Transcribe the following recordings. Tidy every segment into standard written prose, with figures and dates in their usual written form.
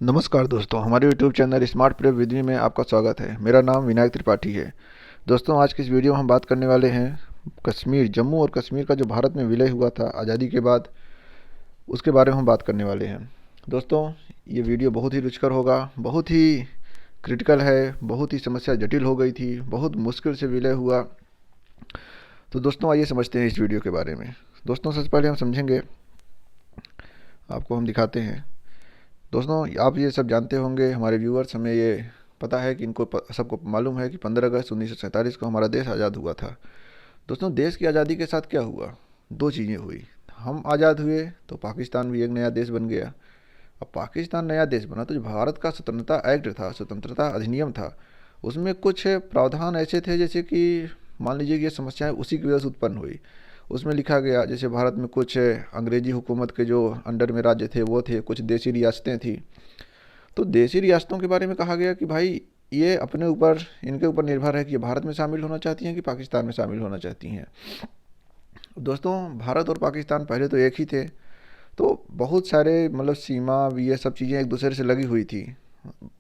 नमस्कार दोस्तों, हमारे यूट्यूब चैनल स्मार्ट प्रेप विधि में आपका स्वागत है। मेरा नाम विनायक त्रिपाठी है। दोस्तों, आज की इस वीडियो में हम बात करने वाले हैं कश्मीर, जम्मू और कश्मीर का जो भारत में विलय हुआ था आज़ादी के बाद, उसके बारे में हम बात करने वाले हैं। दोस्तों, ये वीडियो बहुत ही रुचिकर होगा, बहुत ही क्रिटिकल है, बहुत ही समस्या जटिल हो गई थी, बहुत मुश्किल से विलय हुआ। तो दोस्तों, आइए समझते हैं इस वीडियो के बारे में। दोस्तों, सबसे पहले हम समझेंगे, आपको हम दिखाते हैं। दोस्तों, आप ये सब जानते होंगे, हमारे व्यूअर्स, हमें ये पता है कि सबको मालूम है कि 15 अगस्त 1947 को हमारा देश आज़ाद हुआ था। दोस्तों, देश की आज़ादी के साथ क्या हुआ? दो चीज़ें हुई। हम आज़ाद हुए तो पाकिस्तान भी एक नया देश बन गया। अब पाकिस्तान नया देश बना तो जो भारत का स्वतंत्रता एक्ट था, स्वतंत्रता अधिनियम था, उसमें कुछ प्रावधान ऐसे थे जैसे कि मान लीजिए कि ये समस्याएं उसी की वजह से उत्पन्न हुई। उसमें लिखा गया, जैसे भारत में कुछ अंग्रेजी हुकूमत के जो अंडर में राज्य थे वो थे, कुछ देसी रियासतें थी। तो देसी रियासतों के बारे में कहा गया कि भाई ये अपने ऊपर, इनके ऊपर निर्भर है कि ये भारत में शामिल होना चाहती हैं कि पाकिस्तान में शामिल होना चाहती हैं। दोस्तों, भारत और पाकिस्तान पहले तो एक ही थे, तो बहुत सारे मतलब सीमा, ये सब चीज़ें एक दूसरे से लगी हुई थी।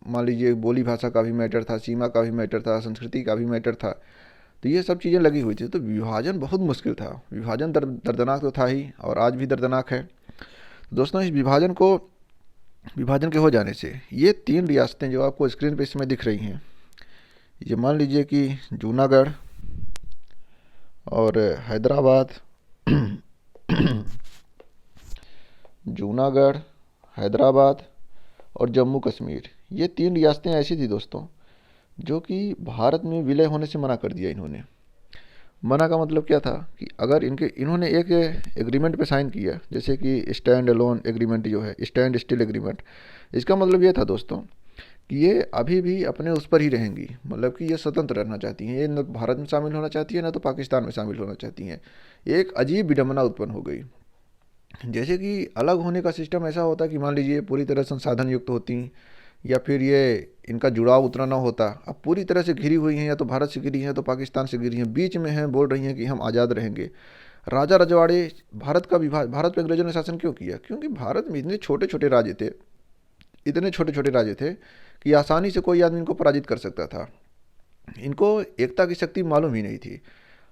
मान लीजिए बोली भाषा का भी मैटर था, सीमा का भी मैटर था, संस्कृति का भी मैटर था। तो ये सब चीज़ें लगी हुई थी, तो विभाजन बहुत मुश्किल था। विभाजन दर्दनाक तो था ही, और आज भी दर्दनाक है। तो दोस्तों, इस विभाजन के हो जाने से ये तीन रियासतें जो आपको स्क्रीन पे इसमें दिख रही हैं, ये मान लीजिए कि जूनागढ़ और हैदराबाद जूनागढ़, हैदराबाद और जम्मू कश्मीर, ये तीन रियासतें ऐसी थी दोस्तों जो कि भारत में विलय होने से मना कर दिया इन्होंने। मना का मतलब क्या था कि अगर इन्होंने एक एग्रीमेंट पे साइन किया, जैसे कि स्टैंड अलोन एग्रीमेंट जो है, स्टैंड स्टिल एग्रीमेंट, इसका मतलब ये था दोस्तों कि ये अभी भी अपने उस पर ही रहेंगी, मतलब कि ये स्वतंत्र रहना चाहती हैं, ये न भारत में शामिल होना चाहती है, ना तो पाकिस्तान में शामिल होना चाहती हैं। एक अजीब विडंबना उत्पन्न हो गई। जैसे कि अलग होने का सिस्टम ऐसा होता कि मान लीजिए पूरी तरह संसाधन युक्त होती, या फिर ये इनका जुड़ाव उतना ना होता। अब पूरी तरह से घिरी हुई हैं, या तो भारत से घिरी हैं तो पाकिस्तान से घिरी हैं, बीच में हैं, बोल रही हैं कि हम आज़ाद रहेंगे। राजा रजवाड़े, भारत पर अंग्रेजों ने शासन क्यों किया? क्योंकि भारत में इतने छोटे छोटे राज्य थे, इतने छोटे छोटे राज्य थे कि आसानी से कोई आदमी इनको पराजित कर सकता था। इनको एकता की शक्ति मालूम ही नहीं थी।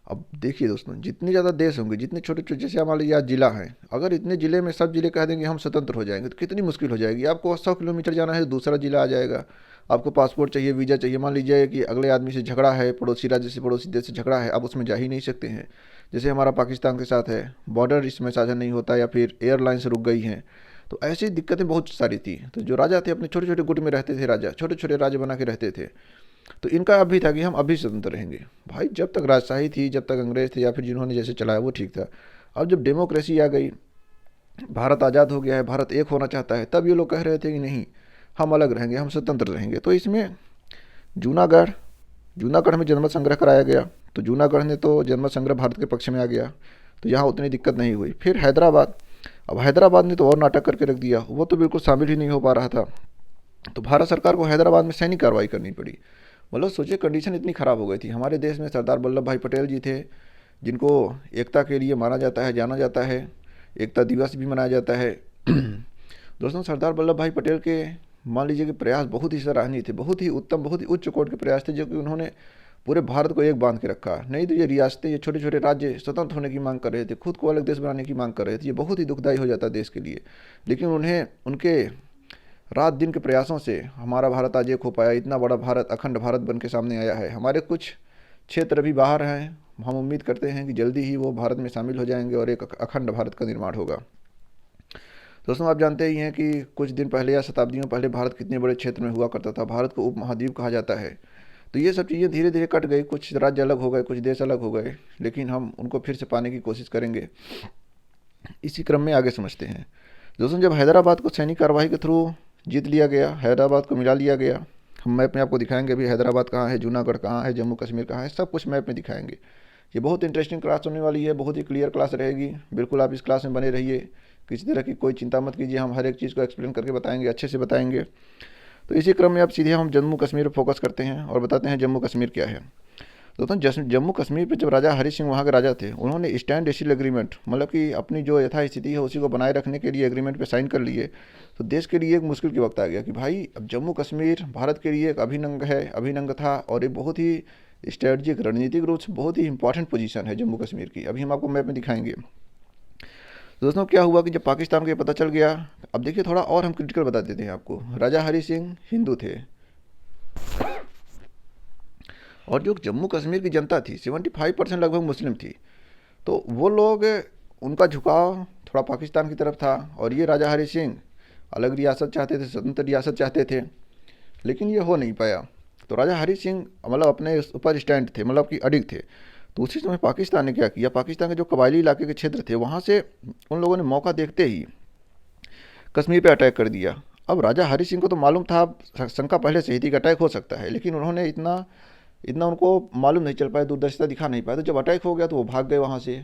अब देखिए दोस्तों, जितने ज़्यादा देश होंगे, जितने छोटे छोटे, जैसे मान लीजिए आज जिला हैं, अगर इतने ज़िले में सब जिले कह देंगे हम स्वतंत्र हो जाएंगे तो कितनी मुश्किल हो जाएगी। आपको 100 किलोमीटर जाना है तो दूसरा जिला आ जाएगा, आपको पासपोर्ट चाहिए, वीज़ा चाहिए। मान लीजिए कि अगले आदमी से झगड़ा है, पड़ोसी राज्य से, पड़ोसी देश से झगड़ा है, आप उसमें जा ही नहीं सकते हैं। जैसे हमारा पाकिस्तान के साथ है, बॉर्डर इसमें साझा नहीं होता, या फिर एयरलाइन से रुक गई हैं। तो ऐसी दिक्कतें बहुत सारी थी। तो जो राजा थे अपने छोटे छोटे गुट में रहते थे, राजा छोटे छोटे राज्य बना के रहते थे। तो इनका अब भी था कि हम अभी स्वतंत्र रहेंगे। भाई, जब तक राजशाही थी, जब तक अंग्रेज थे, या फिर जिन्होंने जैसे चलाया वो ठीक था। अब जब डेमोक्रेसी आ गई, भारत आज़ाद हो गया है, भारत एक होना चाहता है, तब ये लोग कह रहे थे कि नहीं, हम अलग रहेंगे, हम स्वतंत्र रहेंगे। तो इसमें जूनागढ़ जूनागढ़ में जनमत संग्रह कराया गया, तो जूनागढ़ ने तो जनमत संग्रह भारत के पक्ष में आ गया, तो यहाँ उतनी दिक्कत नहीं हुई। फिर हैदराबाद, अब हैदराबाद ने तो और नाटक करके रख दिया, वो तो बिल्कुल शामिल ही नहीं हो पा रहा था। तो भारत सरकार को हैदराबाद में सैनिक कार्रवाई करनी पड़ी। मतलब सोचिए, कंडीशन इतनी ख़राब हो गई थी। हमारे देश में सरदार वल्लभ भाई पटेल जी थे, जिनको एकता के लिए माना जाता है, जाना जाता है, एकता दिवस भी मनाया जाता है। दोस्तों, सरदार वल्लभ भाई पटेल के मान लीजिए कि प्रयास बहुत ही सराहनीय थे, बहुत ही उत्तम, बहुत ही उच्च कोटि के प्रयास थे, जो कि उन्होंने पूरे भारत को एक बांध के रखा। नहीं तो ये रियासतें, ये छोटे छोटे राज्य स्वतंत्र होने की मांग कर रहे थे, खुद को अलग देश बनाने की मांग कर रहे थे, ये बहुत ही दुखदायी हो जाता देश के लिए। लेकिन उन्हें, उनके रात दिन के प्रयासों से हमारा भारत आज एक हो पाया। इतना बड़ा भारत, अखंड भारत बन के सामने आया है। हमारे कुछ क्षेत्र अभी बाहर हैं, हम उम्मीद करते हैं कि जल्दी ही वो भारत में शामिल हो जाएंगे और एक अखंड भारत का निर्माण होगा। दोस्तों, आप जानते ही हैं कि कुछ दिन पहले या शताब्दियों पहले भारत कितने बड़े क्षेत्र में हुआ करता था। भारत को उपमहाद्वीप कहा जाता है। तो ये सब चीज़ें धीरे धीरे कट गई, कुछ राज्य अलग हो गए, कुछ देश अलग हो गए, लेकिन हम उनको फिर से पाने की कोशिश करेंगे। इसी क्रम में आगे समझते हैं। दोस्तों, जब हैदराबाद को सैनिक कार्रवाई के थ्रू जीत लिया गया, हैदराबाद को मिला लिया गया, हम मैप में आपको दिखाएंगे अभी हैदराबाद कहाँ है, जूनागढ़ कहाँ है, जम्मू कश्मीर कहाँ है, सब कुछ मैप में दिखाएंगे। ये बहुत इंटरेस्टिंग क्लास होने वाली है, बहुत ही क्लियर क्लास रहेगी। बिल्कुल आप इस क्लास में बने रहिए, किसी तरह की कोई चिंता मत कीजिए, हम हर एक चीज़ को एक्सप्लेन करके बताएंगे, अच्छे से बताएंगे। तो इसी क्रम में अब सीधे हम जम्मू कश्मीर पर फोकस करते हैं और बताते हैं जम्मू कश्मीर क्या है। दोस्तों जम्मू कश्मीर पे जब राजा हरि सिंह वहाँ के राजा थे, उन्होंने स्टैंड स्टिल एग्रीमेंट, मतलब कि अपनी जो यथास्थिति है उसी को बनाए रखने के लिए एग्रीमेंट पे साइन कर लिए। तो देश के लिए एक मुश्किल के वक्त आ गया कि भाई अब जम्मू कश्मीर भारत के लिए एक अभिन्न है, अभिन्न था, और एक बहुत ही स्ट्रेटजिक रणनीतिक रूप से बहुत ही इंपॉर्टेंट पोजीशन है जम्मू कश्मीर की। अभी हम आपको मैप में दिखाएंगे। तो दोस्तों क्या हुआ कि जब पाकिस्तान को ये पता चल गया, अब देखिए थोड़ा और हम क्रिटिकल बता देते हैं आपको। राजा हरि सिंह हिंदू थे, और जो जम्मू कश्मीर की जनता थी 75% लगभग मुस्लिम थी। तो वो लोग, उनका झुकाव थोड़ा पाकिस्तान की तरफ था, और ये राजा हरि सिंह अलग रियासत चाहते थे, स्वतंत्र रियासत चाहते थे, लेकिन ये हो नहीं पाया। तो राजा हरि सिंह मतलब अपने ऊपर स्टैंड थे, मतलब कि अडिग थे। तो उसी समय पाकिस्तान ने क्या किया, पाकिस्तान के जो कबायली इलाके के क्षेत्र थे वहाँ से उन लोगों ने मौका देखते ही कश्मीर पे अटैक कर दिया। अब राजा हरि सिंह को तो मालूम था, शंका पहले से ही थी कि अटैक हो सकता है, लेकिन उन्होंने इतना इतना उनको मालूम नहीं चल पाया, दूरदर्शिता दिखा नहीं पाया। तो जब अटैक हो गया तो वो भाग गए वहाँ से।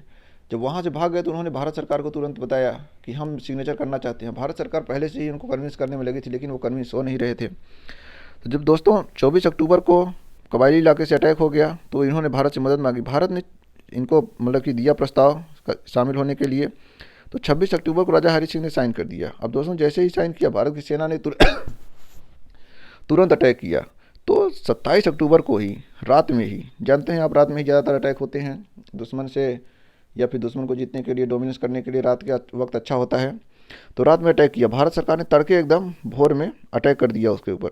जब वहाँ से भाग गए तो उन्होंने भारत सरकार को तुरंत बताया कि हम सिग्नेचर करना चाहते हैं। भारत सरकार पहले से ही उनको कन्विंस करने में लगी थी, लेकिन वो कन्विंस हो नहीं रहे थे। तो जब दोस्तों 24 अक्टूबर को कबायली इलाके से अटैक हो गया तो इन्होंने भारत से मदद मांगी। भारत ने इनको मतलब कि दिया प्रस्ताव शामिल होने के लिए। तो 26 अक्टूबर को राजा हरि सिंह ने साइन कर दिया। अब दोस्तों जैसे ही साइन किया, भारत की सेना ने तुरंत अटैक किया। तो 27 अक्टूबर को ही रात में ही, जानते हैं आप रात में ही ज़्यादातर अटैक होते हैं दुश्मन से, या फिर दुश्मन को जीतने के लिए, डोमिनेंस करने के लिए रात के वक्त अच्छा होता है। तो रात में अटैक किया भारत सरकार ने, तड़के एकदम भोर में अटैक कर दिया उसके ऊपर।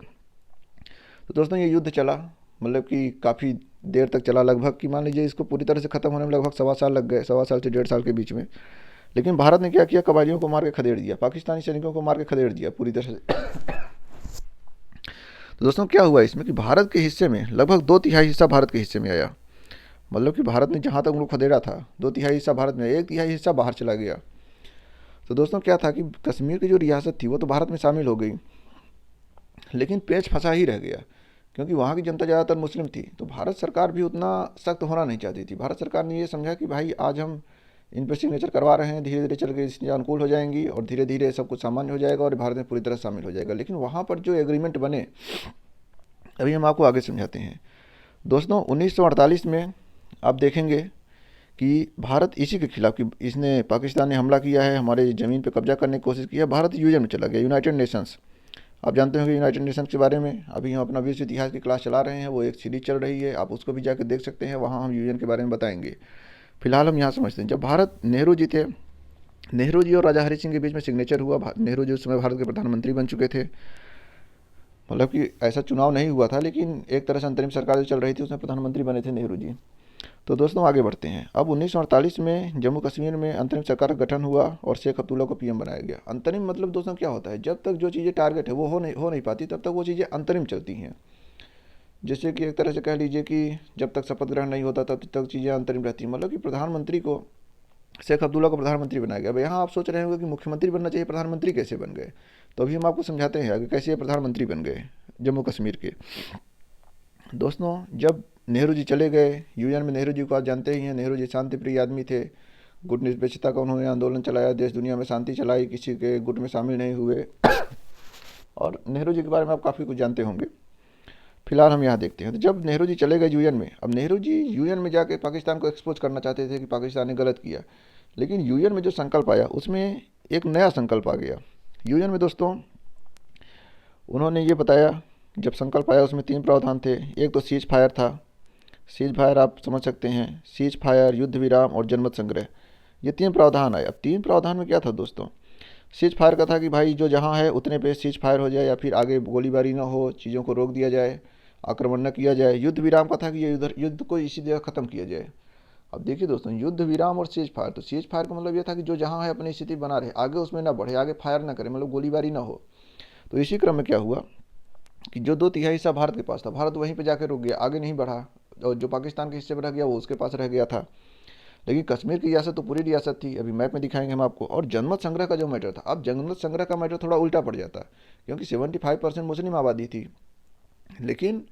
तो दोस्तों ये युद्ध चला, मतलब कि काफ़ी देर तक चला, लगभग कि मान लीजिए इसको पूरी तरह से ख़त्म होने में लगभग 1.25 साल लग गए, 1.25 साल से 1.5 साल के बीच में। लेकिन भारत ने क्या किया, कबायलियों को मार के खदेड़ दिया, पाकिस्तानी सैनिकों को मार के खदेड़ दिया पूरी तरह से। तो दोस्तों क्या हुआ इसमें कि भारत के हिस्से में लगभग 2/3 हिस्सा भारत के हिस्से में आया। मतलब कि भारत ने जहाँ तक उनको खदेड़ा था 2/3 हिस्सा भारत में, 1/3 हिस्सा बाहर चला गया। तो दोस्तों क्या था कि कश्मीर की जो रियासत थी वो तो भारत में शामिल हो गई, लेकिन पेच फंसा ही रह गया, क्योंकि वहाँ की जनता ज़्यादातर मुस्लिम थी। तो भारत सरकार भी उतना सख्त होना नहीं चाहती थी। भारत सरकार ने ये समझा कि भाई आज हम इन पर सिग्नेचर करवा रहे हैं, धीरे धीरे चल के इससे अनुकूल हो जाएंगी और धीरे धीरे सब कुछ सामान्य हो जाएगा और भारत में पूरी तरह शामिल हो जाएगा। लेकिन वहाँ पर जो एग्रीमेंट बने, अभी हम आपको आगे समझाते हैं। दोस्तों 1948 में आप देखेंगे कि भारत इसी के खिलाफ, कि इसने, पाकिस्तान ने हमला किया है, हमारे ज़मीन पर कब्जा करने की कोशिश की है, भारत यूएन में चला गया, यूनाइटेड नेशंस। आप जानते होंगे यूनाइटेड नेशंस के बारे में, अभी हम अपना विश्व इतिहास की क्लास चला रहे हैं, वो एक सीरीज चल रही है, आप उसको भी जाकर देख सकते हैं, वहाँ हम यूएन के बारे में बताएंगे। फिलहाल हम यहाँ समझते हैं, जब भारत, नेहरू जी थे, नेहरू जी और राजा हरि सिंह के बीच में सिग्नेचर हुआ। नेहरू जी उस समय भारत के प्रधानमंत्री बन चुके थे, मतलब कि ऐसा चुनाव नहीं हुआ था, लेकिन एक तरह से अंतरिम सरकार जो चल रही थी उसमें प्रधानमंत्री बने थे नेहरू जी। तो दोस्तों आगे बढ़ते हैं। अब 1948 में जम्मू कश्मीर में अंतरिम सरकार का गठन हुआ और शेख अब्दुल्ला को पीएम बनाया गया। अंतरिम मतलब दोस्तों क्या होता है, जब तक जो चीज़ें टारगेट है वो हो नहीं पाती तब तक वो चीज़ें अंतरिम चलती हैं। जैसे कि एक तरह से कह लीजिए कि जब तक शपथ ग्रहण नहीं होता तब तक चीज़ें अंतरिम रहती हैं। मतलब कि प्रधानमंत्री को, शेख अब्दुल्ला को प्रधानमंत्री बनाया गया। अब यहाँ आप सोच रहे होंगे कि मुख्यमंत्री बनना चाहिए, प्रधानमंत्री कैसे बन गए? तो अभी हम आपको समझाते हैं आगे कैसे ये प्रधानमंत्री बन गए जम्मू कश्मीर के। दोस्तों जब नेहरू जी चले गए यूएन में, नेहरू जी को आज जानते ही हैं, नेहरू जी शांति प्रिय आदमी थे, गुट निरपेक्षता का उन्होंने आंदोलन चलाया, देश दुनिया में शांति चलाई, किसी के गुट में शामिल नहीं हुए। और नेहरू जी के बारे में आप काफ़ी कुछ जानते होंगे। फिलहाल हम यहाँ देखते हैं, तो जब नेहरू जी चले गए यूएन में, अब नेहरू जी यूएन में जाके पाकिस्तान को एक्सपोज करना चाहते थे कि पाकिस्तान ने गलत किया, लेकिन यूएन में जो संकल्प आया उसमें एक नया संकल्प आ गया। यूएन में दोस्तों उन्होंने ये बताया, जब संकल्प आया उसमें 3 प्रावधान थे। एक तो सीज फायर था, सीज फायर आप समझ सकते हैं, सीज फायर, युद्ध विराम और जनमत संग्रह, ये 3 प्रावधान आए। अब 3 प्रावधान में क्या था दोस्तों, सीज फायर का था कि भाई जो जहाँ है उतने पे सीज फायर हो जाए, या फिर आगे गोलीबारी ना हो, चीज़ों को रोक दिया जाए, आक्रमण न किया जाए। युद्ध विराम का था कि ये युद्ध को इसी जगह ख़त्म किया जाए। अब देखिए दोस्तों, युद्ध विराम और सीज फायर, तो सीज फायर का मतलब ये था कि जो जहाँ है अपनी स्थिति बना रहे, आगे उसमें ना बढ़े, आगे फायर ना करे, मतलब गोलीबारी ना हो। तो इसी क्रम में क्या हुआ कि जो 2/3 हिस्सा भारत के पास था, भारत वहीं पे जाकर रुक गया, आगे नहीं बढ़ा, और जो पाकिस्तान के हिस्से में रह गया वो उसके पास रह गया था। लेकिन कश्मीर की रियासत तो पूरी रियासत थी, अभी मैप में दिखाएंगे हम आपको। और जनमत संग्रह का जो मैटर था, अब जनमत संग्रह का मैटर थोड़ा उल्टा पड़ जाता, क्योंकि 75% मुस्लिम आबादी थी, लेकिन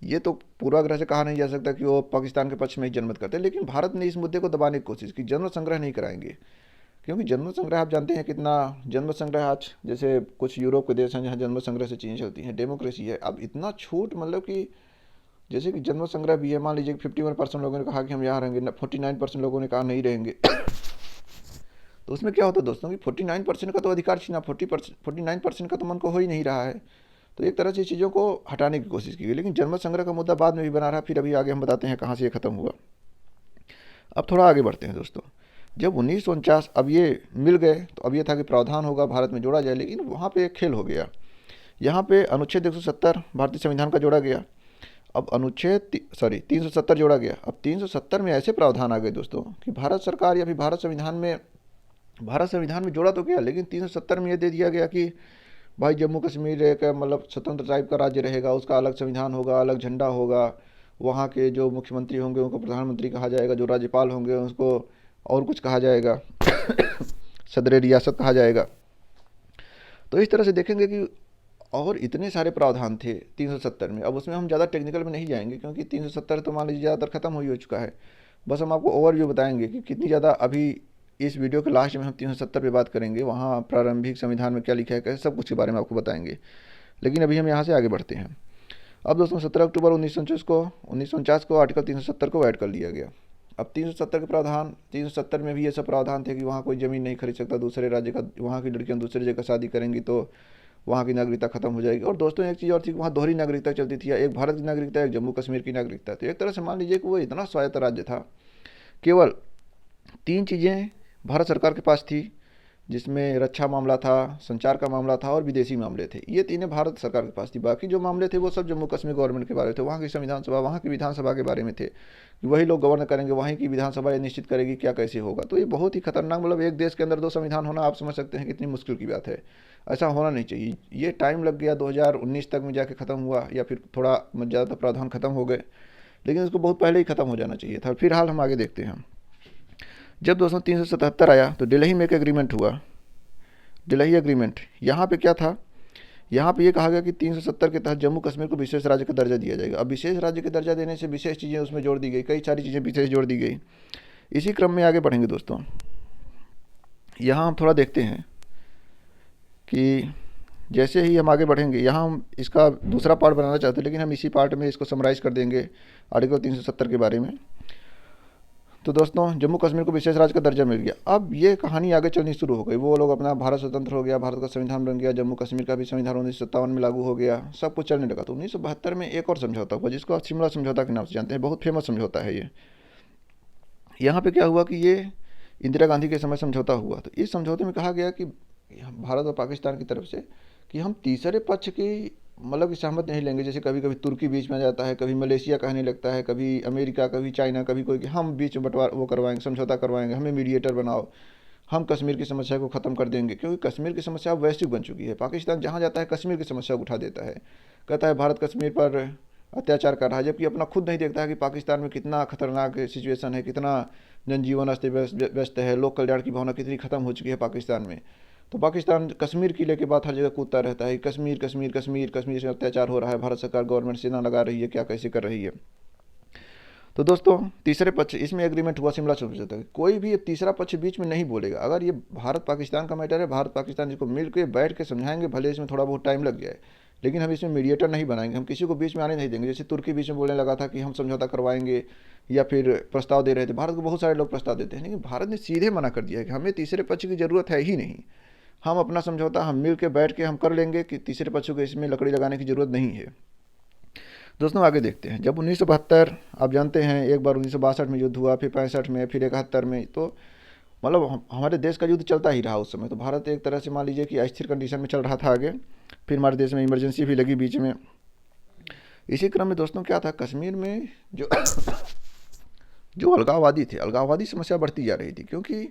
ये तो पूर्वाग्रह से कहा नहीं जा सकता कि वो पाकिस्तान के पक्ष में ही जनमत करते, लेकिन भारत ने इस मुद्दे को दबाने की कोशिश की, जनमत संग्रह नहीं कराएंगे। क्योंकि जनमत संग्रह आप जानते हैं कितना, जनमत संग्रह आज जैसे कुछ यूरोप के देश हैं जहाँ जनमत संग्रह से चीज़ें चलती हैं, डेमोक्रेसी है, अब इतना छूट, मतलब कि जैसे कि जनमत संग्रह भी है, मान लीजिए कि 51% लोगों ने कहा कि हम यहाँ रहेंगे, 49% लोगों ने कहा नहीं रहेंगे। तो उसमें क्या होता है दोस्तों कि 49% का तो अधिकार छीना, 49% का तो मन को हो ही नहीं रहा है। तो एक तरह से चीज़ों को हटाने की कोशिश की गई, लेकिन जनमत संग्रह का मुद्दा बाद में भी बना रहा। फिर अभी आगे हम बताते हैं कहाँ से ये खत्म हुआ। अब थोड़ा आगे बढ़ते हैं दोस्तों। जब 1949 अब ये मिल गए, तो अब ये था कि प्रावधान होगा भारत में जोड़ा जाए, लेकिन वहाँ पे एक खेल हो गया। यहाँ पे अनुच्छेद 170 भारतीय संविधान का जोड़ा गया। अब 370 जोड़ा गया। अब 370 में ऐसे प्रावधान आ गए दोस्तों कि भारत सरकार या फिर भारत संविधान में जोड़ा तो गया, लेकिन 370 में ये दे दिया गया कि भाई जम्मू कश्मीर एक मतलब स्वतंत्र टाइप का राज्य रहेगा, उसका अलग संविधान होगा, अलग झंडा होगा, वहाँ के जो मुख्यमंत्री होंगे उनको प्रधानमंत्री कहा जाएगा, जो राज्यपाल होंगे उसको और कुछ कहा जाएगा, सदर रियासत कहा जाएगा। तो इस तरह से देखेंगे कि और इतने सारे प्रावधान थे 370 में। अब उसमें हम ज़्यादा टेक्निकल में नहीं जाएंगे, क्योंकि 370 तो मान लीजिए ज़्यादातर खत्म हो चुका है। बस हम आपको ओवरव्यू बताएंगे कि कितनी ज़्यादा अभी इस वीडियो के लास्ट में हम 370 पे बात करेंगे, वहाँ प्रारंभिक संविधान में क्या लिखा है, कैसे सब कुछ के बारे में आपको बताएंगे। लेकिन अभी हम यहाँ से आगे बढ़ते हैं। अब दोस्तों 17 अक्टूबर 1949 को आर्टिकल 370 को ऐड कर लिया गया। अब 370 के प्रावधान, 370 में भी ये सब प्रावधान थे कि वहाँ कोई ज़मीन नहीं खरीद सकता दूसरे राज्य का, वहाँ की लड़कियाँ दूसरी जगह शादी करेंगी तो वहाँ की नागरिकता खत्म हो जाएगी। और दोस्तों एक चीज़ और थी कि वहाँ दोहरी नागरिकता चलती थी, एक भारत की नागरिकता, एक जम्मू कश्मीर की नागरिकता। तो एक तरह से मान लीजिए कि वो इतना स्वायत्त राज्य था, केवल 3 चीज़ें भारत सरकार के पास थी, जिसमें रक्षा मामला था, संचार का मामला था और विदेशी मामले थे। ये तीनों भारत सरकार के पास थी। बाकी जो मामले थे वो सब जम्मू कश्मीर गवर्नमेंट के बारे में थे, वहाँ की संविधान सभा, वहाँ की विधानसभा के बारे में थे कि वही लोग गवर्न करेंगे, वहीं की विधानसभा ये निश्चित करेगी क्या कैसे होगा। तो ये बहुत ही खतरनाक, मतलब एक देश के अंदर 2 संविधान होना आप समझ सकते हैं कितनी मुश्किल की बात है। ऐसा होना नहीं चाहिए। ये टाइम लग गया, 2019 तक में जाके ख़त्म हुआ, या फिर थोड़ा ज़्यादा प्रावधान ख़त्म हो गए, लेकिन इसको बहुत पहले ही ख़त्म हो जाना चाहिए था। फिलहाल हम आगे देखते हैं। जब दोस्तों 377 आया तो दिल्ली में एक एग्रीमेंट हुआ, दिल्ली एग्रीमेंट। यहाँ पे क्या था, यहाँ पे ये कहा गया कि 370 के तहत जम्मू कश्मीर को विशेष राज्य का दर्जा दिया जाएगा। अब विशेष राज्य का दर्जा देने से विशेष चीज़ें उसमें जोड़ दी गई, कई सारी चीज़ें विशेष जोड़ दी गई। इसी क्रम में आगे बढ़ेंगे दोस्तों। यहाँ हम थोड़ा देखते हैं कि जैसे ही हम आगे बढ़ेंगे, यहाँ हम इसका दूसरा पार्ट बनाना चाहते हैं, लेकिन हम इसी पार्ट में इसको समराइज कर देंगे आर्टिकल 370 के बारे में। तो दोस्तों जम्मू कश्मीर को विशेष राज्य का दर्जा मिल गया। अब ये कहानी आगे चलनी शुरू हो गई। वो लोग अपना भारत स्वतंत्र हो गया, भारत का संविधान बन गया, जम्मू कश्मीर का भी संविधान 1957 में लागू हो गया, सब कुछ चलने लगा। तो 1972 में एक और समझौता हुआ, जिसको आप शिमला समझौता के नाम से जानते हैं, बहुत फेमस समझौता है ये। यहाँ पे क्या हुआ कि ये इंदिरा गांधी के समय समझौता हुआ। तो इस समझौते में कहा गया कि भारत और पाकिस्तान की तरफ से कि हम तीसरे पक्ष की मतलब की सहमत नहीं लेंगे। जैसे कभी कभी तुर्की बीच में आ जाता है, कभी मलेशिया कहने लगता है, कभी अमेरिका, कभी चाइना, कभी कोई, कि हम बीच में बंटवार वो करवाएंगे, समझौता करवाएंगे, हमें मीडिएटर बनाओ, हम कश्मीर की समस्या को ख़त्म कर देंगे। क्योंकि कश्मीर की समस्या अब वैश्विक बन चुकी है। पाकिस्तान जहाँ जाता है कश्मीर की समस्या को उठा देता है, कहता है भारत कश्मीर पर अत्याचार कर रहा है, जबकि अपना खुद नहीं देखता है कि पाकिस्तान में कितना खतरनाक सिचुएशन है, कितना जनजीवन अस्त व्यस्त है, लोक कल्याण की भावना कितनी ख़त्म हो चुकी है पाकिस्तान में। तो पाकिस्तान कश्मीर किले के बाद हर जगह कूदता रहता है, कश्मीर कश्मीर कश्मीर, कश्मीर से अत्याचार हो रहा है, भारत सरकार गवर्नमेंट सेना लगा रही है, क्या कैसे कर रही है। तो दोस्तों तीसरे पक्ष, इसमें एग्रीमेंट हुआ शिमला समझौता है, कोई भी तीसरा पक्ष बीच में नहीं बोलेगा। अगर ये भारत पाकिस्तान का मैटर है, भारत पाकिस्तान इसको मिल के बैठ के समझाएंगे, भले इसमें थोड़ा बहुत टाइम लग जाए, लेकिन हम इसमें मीडिएटर नहीं बनाएंगे, हम किसी को बीच में आने नहीं देंगे। जैसे तुर्की बीच में बोलने लगा था कि हम समझौता करवाएंगे, या फिर प्रस्ताव दे रहे थे, भारत को बहुत सारे लोग प्रस्ताव देते हैं, लेकिन भारत ने सीधे मना कर दिया है कि हमें तीसरे पक्ष की ज़रूरत है ही नहीं, हम अपना समझौता हम मिल के बैठ के हम कर लेंगे, कि तीसरे पक्षों को इसमें लकड़ी लगाने की ज़रूरत नहीं है। दोस्तों आगे देखते हैं। जब 1972 आप जानते हैं, एक बार 1962 में युद्ध हुआ, फिर 65 में, फिर 71 में, तो मतलब हमारे देश का युद्ध चलता ही रहा उस समय। तो भारत एक तरह से मान लीजिए कि अस्थिर कंडीशन में चल रहा था आगे। फिर हमारे देश में इमरजेंसी भी लगी बीच में। इसी क्रम में दोस्तों क्या था, कश्मीर में जो अलगाववादी थे, अलगाववादी समस्या बढ़ती जा रही थी, क्योंकि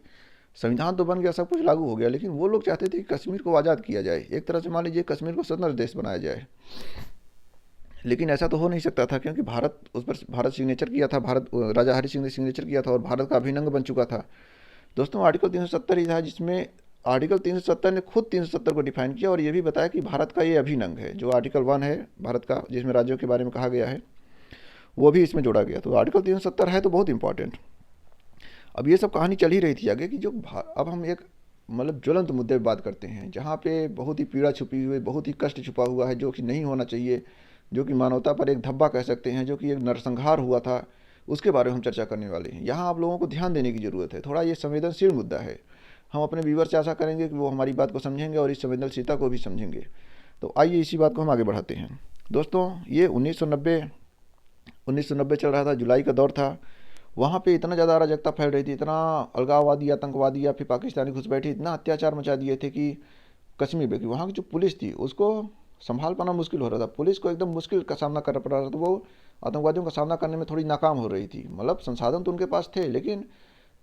संविधान तो बन गया, सब कुछ लागू हो गया, लेकिन वो लोग चाहते थे कि कश्मीर को आज़ाद किया जाए, एक तरह से मान लीजिए कश्मीर को स्वतंत्र देश बनाया जाए। लेकिन ऐसा तो हो नहीं सकता था, क्योंकि भारत उस पर भारत सिग्नेचर किया था, भारत राजा हरि सिंह ने सिग्नेचर किया था और भारत का अभिन्न अंग बन चुका था। दोस्तों आर्टिकल 370 ही था, जिसमें आर्टिकल 370 ने खुद 370 को डिफाइन किया और ये भी बताया कि भारत का ये अभिन्न अंग है। जो आर्टिकल 1 है भारत का, जिसमें राज्यों के बारे में कहा गया है, वो भी इसमें जोड़ा गया। तो आर्टिकल 370 है तो बहुत इंपॉर्टेंट। अब ये सब कहानी चल ही रही थी आगे कि जो अब हम एक मतलब ज्वलंत मुद्दे पर बात करते हैं, जहाँ पे बहुत ही पीड़ा छुपी हुई, बहुत ही कष्ट छुपा हुआ है, जो कि नहीं होना चाहिए, जो कि मानवता पर एक धब्बा कह सकते हैं, जो कि एक नरसंहार हुआ था, उसके बारे में हम चर्चा करने वाले हैं। यहाँ आप लोगों को ध्यान देने की ज़रूरत है, थोड़ा ये संवेदनशील मुद्दा है। हम अपने व्यूअर से आशा करेंगे कि वो हमारी बात को समझेंगे और इस संवेदनशीलता को भी समझेंगे। तो आइए इसी बात को हम आगे बढ़ाते हैं। दोस्तों, ये 1990 चल रहा था, जुलाई का दौर था। वहाँ पे इतना ज़्यादा अराजकता फैल रही थी, इतना अलगाववादी, आतंकवादी या फिर पाकिस्तानी घुसपैठी इतना अत्याचार मचा दिए थे कि कश्मीर में कि वहाँ की जो पुलिस थी उसको संभाल पाना मुश्किल हो रहा था। पुलिस को एकदम मुश्किल का सामना करना पड़ रहा था। तो वो आतंकवादियों का सामना करने में थोड़ी नाकाम हो रही थी। मतलब संसाधन तो उनके पास थे, लेकिन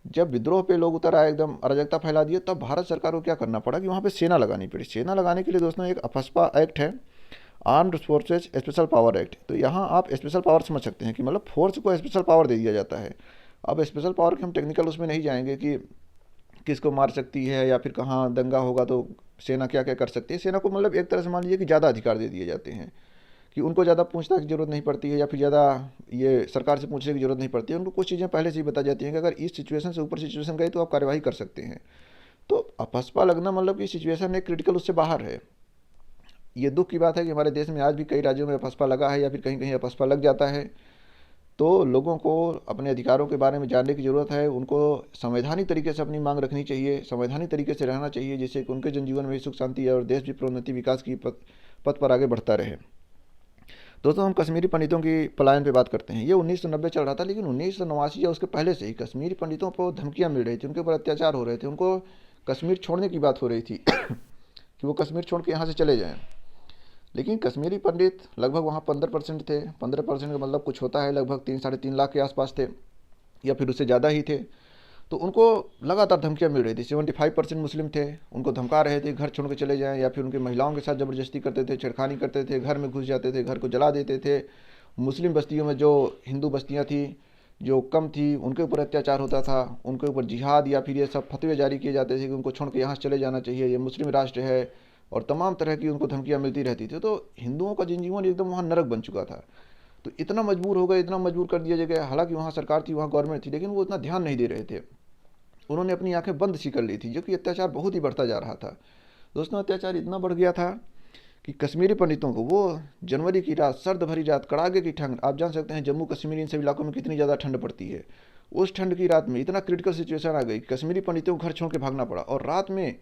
जब विद्रोह पे लोग उतर आए, एकदम अराजकता फैला दिए, तब भारत सरकार को क्या करना पड़ा कि वहाँ पे सेना लगानी पड़ी। सेना लगाने के लिए दोस्तों एक अफस्पा एक्ट है, armed forces special power act. तो यहाँ आप स्पेशल पावर समझ सकते हैं कि मतलब फोर्स को स्पेशल पावर दे दिया जाता है। अब स्पेशल पावर के हम टेक्निकल उसमें नहीं जाएंगे कि किसको मार सकती है या फिर कहाँ दंगा होगा तो सेना क्या क्या कर सकती है। सेना को मतलब एक तरह से मान लीजिए कि ज़्यादा अधिकार दे दिए जाते हैं कि उनको ज़्यादा पूछताछ की जरूरत नहीं पड़ती है या फिर ज़्यादा ये सरकार से पूछने की जरूरत नहीं पड़ती है। उनको कुछ चीज़ें पहले से ही बता जाती हैं कि अगर इस सिचुएशन से ऊपर सिचुएशन गई तो आप कार्रवाई कर सकते हैं। तो अपस्पा लगना मतलब कि सिचुएशन एक क्रिटिकल उससे बाहर है। ये दुख की बात है कि हमारे देश में आज भी कई राज्यों में अपस्पा लगा है या फिर कहीं कहीं अपस्पा लग जाता है। तो लोगों को अपने अधिकारों के बारे में जानने की ज़रूरत है। उनको संवैधानिक तरीके से अपनी मांग रखनी चाहिए, संवैधानिक तरीके से रहना चाहिए, जिससे कि उनके जनजीवन में भी सुख शांति है और देश भी प्रोन्नति विकास की पथ पर आगे बढ़ता रहे। दोस्तों, हम कश्मीरी पंडितों की पलायन पे बात करते हैं। ये 1990 चल रहा था, लेकिन 1989 या उसके पहले से ही कश्मीरी पंडितों को धमकियाँ मिल रही थी, उनके ऊपर अत्याचार हो रहे थे, उनको कश्मीर छोड़ने की बात हो रही थी कि वो कश्मीर छोड़ के यहाँ से चले जाएँ। लेकिन कश्मीरी पंडित लगभग वहाँ 15% थे। 15% का मतलब कुछ होता है, लगभग 3-3.5 लाख के आसपास थे या फिर उससे ज़्यादा ही थे। तो उनको लगातार धमकियाँ मिल रही थी। 75% मुस्लिम थे, उनको धमका रहे थे घर छोड़ के चले जाएं, या फिर उनकी महिलाओं के साथ ज़बरदस्ती करते थे, छेड़खानी करते थे, घर में घुस जाते थे, घर को जला देते थे। मुस्लिम बस्तियों में जो हिंदू बस्तियाँ थी जो कम थी, उनके ऊपर अत्याचार होता था, उनके ऊपर जिहाद या फिर ये सब फतवे जारी किए जाते थे कि उनको छोड़ के यहाँ से चले जाना चाहिए, ये मुस्लिम राष्ट्र है, और तमाम तरह की उनको धमकियाँ मिलती रहती थी। तो हिंदुओं का जनजीवन एकदम वहाँ नरक बन चुका था। तो इतना मजबूर हो गए, इतना मजबूर कर दिया गया। हालांकि वहाँ सरकार थी, वहाँ गवर्नमेंट थी, लेकिन वो इतना ध्यान नहीं दे रहे थे। उन्होंने अपनी आंखें बंद सी कर ली थी, जो कि अत्याचार बहुत ही बढ़ता जा रहा था। दोस्तों, अत्याचार इतना बढ़ गया था कि कश्मीरी पंडितों को वो जनवरी की रात, सर्द भरी रात, कड़ाके की ठंड, आप जान सकते हैं जम्मू कश्मीर इन सभी इलाकों में कितनी ज़्यादा ठंड पड़ती है। उस ठंड की रात में इतना क्रिटिकल सिचुएशन आ गई, कश्मीरी पंडितों को घर छोड़ के भागना पड़ा। और रात में